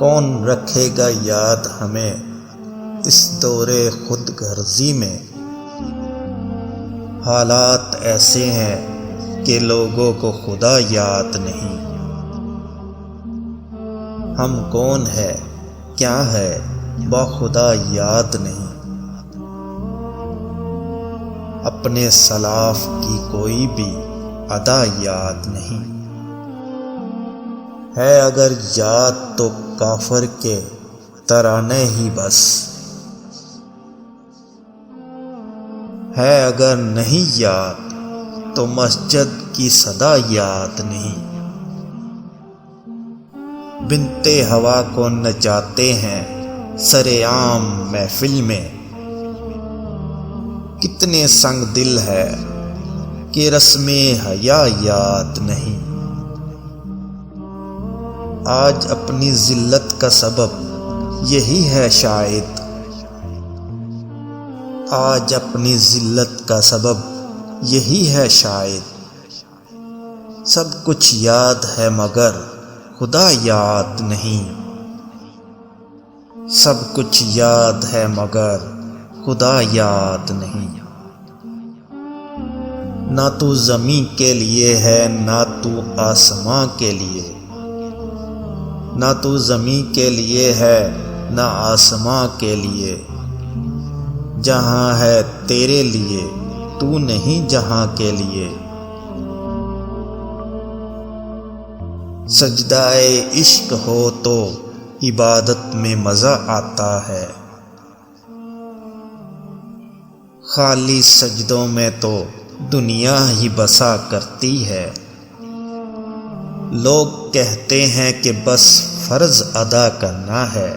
کون رکھے گا یاد ہمیں اس دور خود غرضی میں؟ حالات ایسے ہیں کہ لوگوں کو خدا یاد نہیں۔ ہم کون ہے کیا ہے با خدا یاد نہیں۔ اپنے سلاف کی کوئی بھی ادا یاد نہیں۔ ہے اگر یاد تو کافر کے ترانے ہی بس، ہے اگر نہیں یاد تو مسجد کی صدا یاد نہیں۔ بنتے ہوا کو نچاتے ہیں سرے عام محفل میں، کتنے سنگ دل ہے کہ رسم حیا یاد نہیں۔ آج اپنی ذلت کا سبب یہی ہے شاید، آج اپنی ذلت کا سبب یہی ہے شاید۔ سب کچھ یاد ہے مگر خدا یاد نہیں۔ سب کچھ یاد ہے مگر خدا یاد نہیں۔ نہ تو زمین کے لیے ہے نہ تو آسماں کے لیے، نہ تو زمین کے لیے ہے نہ آسماں کے لیے۔ جہاں ہے تیرے لیے تو نہیں جہاں کے لیے۔ سجدہ عشق ہو تو عبادت میں مزہ آتا ہے، خالی سجدوں میں تو دنیا ہی بسا کرتی ہے۔ لوگ کہتے ہیں کہ بس فرض ادا کرنا ہے،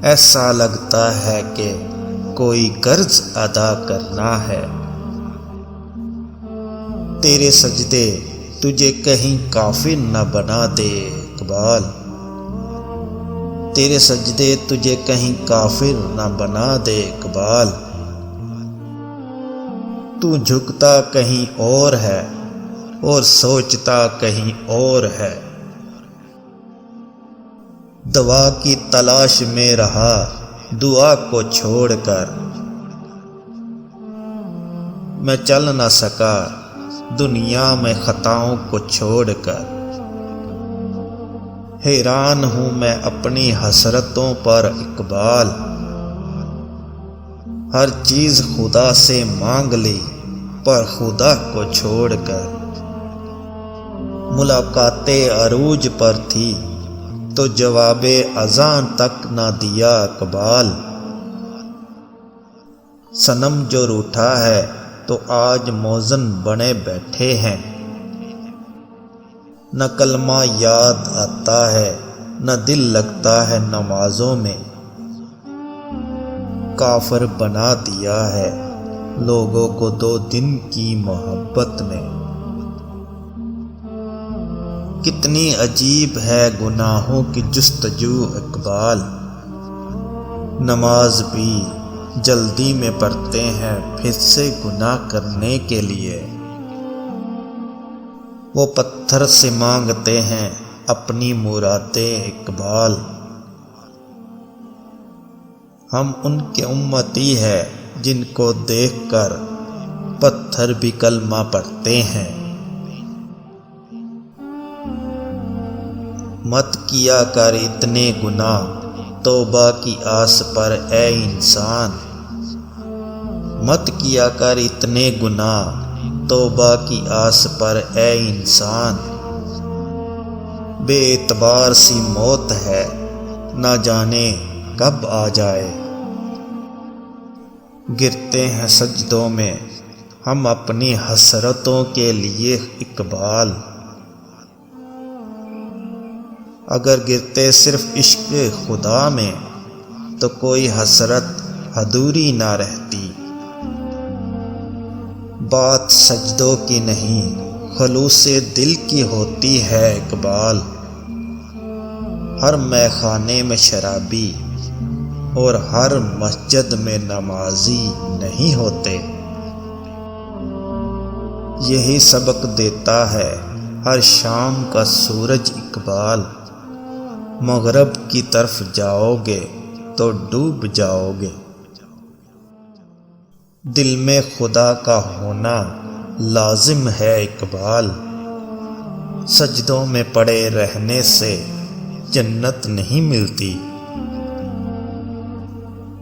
ایسا لگتا ہے کہ کوئی قرض ادا کرنا ہے۔ تیرے سجدے تجھے کہیں کافر نہ بنا دے اقبال، تیرے سجدے تجھے کہیں کافر نہ بنا دے اقبال۔ تو جھکتا کہیں اور ہے اور سوچتا کہیں اور ہے۔ دوا کی تلاش میں رہا دعا کو چھوڑ کر، میں چل نہ سکا دنیا میں خطاؤں کو چھوڑ کر۔ حیران ہوں میں اپنی حسرتوں پر اقبال، ہر چیز خدا سے مانگ لی پر خدا کو چھوڑ کر۔ ملاقات عروج پر تھی تو جواب اذان تک نہ دیا اقبال۔ صنم جو روٹھا ہے تو آج موذن بنے بیٹھے ہیں، نہ کلمہ یاد آتا ہے نہ دل لگتا ہے نمازوں میں۔ کافر بنا دیا ہے لوگوں کو 2 دن کی محبت نے۔ کتنی عجیب ہے گناہوں کی جستجو اقبال، نماز بھی جلدی میں پڑھتے ہیں پھر سے گناہ کرنے کے لیے۔ وہ پتھر سے مانگتے ہیں اپنی مرادیں اقبال، ہم ان کے امتی ہیں جن کو دیکھ کر پتھر بھی کلمہ پڑھتے ہیں۔ مت کیا کر اتنے گناہ توبہ کی آس پر اے انسان، مت کیا کر اتنے گناہ توبہ کی آس پر اے انسان۔ بے اعتبار سی موت ہے نہ جانے کب آ جائے۔ گرتے ہیں سجدوں میں ہم اپنی حسرتوں کے لیے اقبال، اگر گرتے صرف عشق خدا میں تو کوئی حسرت ادھوری نہ رہتی۔ بات سجدوں کی نہیں خلوص دل کی ہوتی ہے اقبال، ہر میخانے میں شرابی اور ہر مسجد میں نمازی نہیں ہوتے۔ یہی سبق دیتا ہے ہر شام کا سورج اقبال، مغرب کی طرف جاؤ گے تو ڈوب جاؤ گے۔ دل میں خدا کا ہونا لازم ہے اقبال، سجدوں میں پڑے رہنے سے جنت نہیں ملتی۔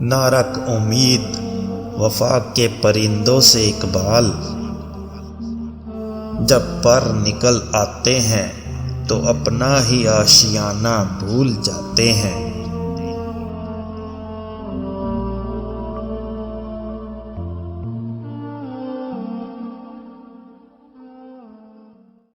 نہ رکھ امید وفا کے پرندوں سے اقبال، جب پر نکل آتے ہیں تو اپنا ہی آشیانہ بھول جاتے ہیں۔